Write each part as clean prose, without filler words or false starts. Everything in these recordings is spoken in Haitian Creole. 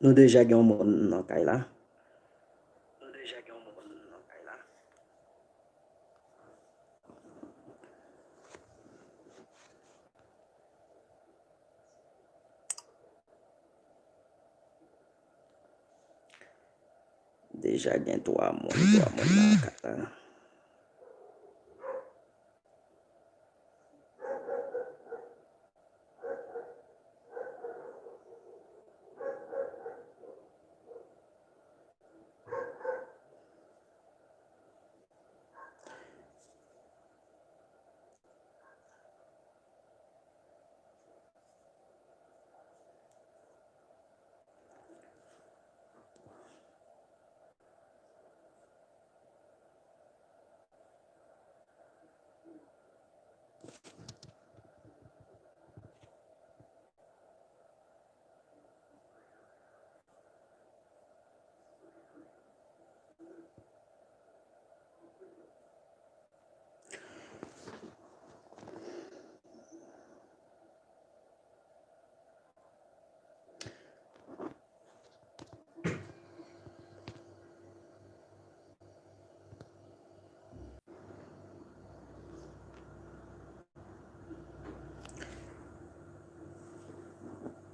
Nous déjà avons mon dans kay là. Déjà gen 3 mon dans kay là.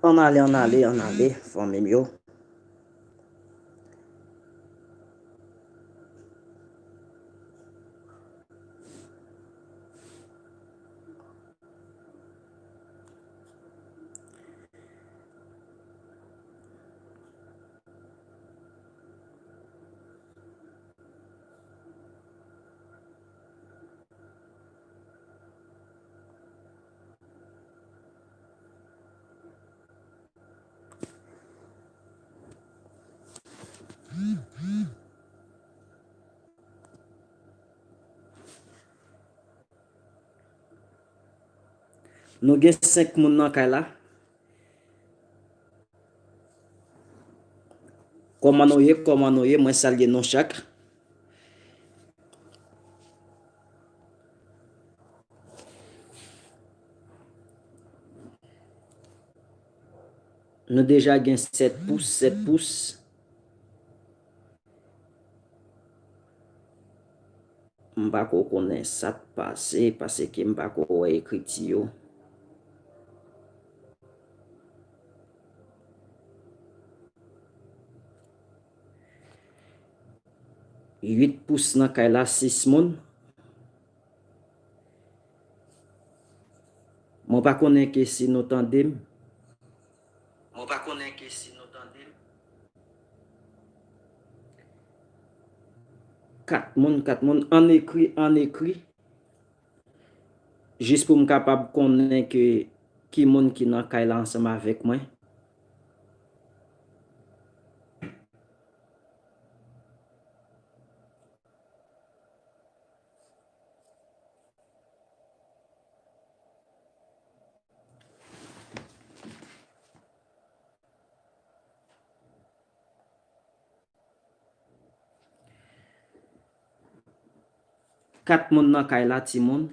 On allait, famille yo. Nous gen 5 moun dans kay là. Comment nous y, moi saluer non chaque. Nous déjà gen 7 pouces, 7 pouces. M'pa ko connaît ça passé parce que m'pa ko écrit yo. Huit pouces dans kay là 6 moun. Moi pas connaît que si nous tandem. 4 moun en écrit. Juste pour me capable connaître que qui moun qui dans kay là ensemble avec moi. Quatre moun nan kay la ti moun.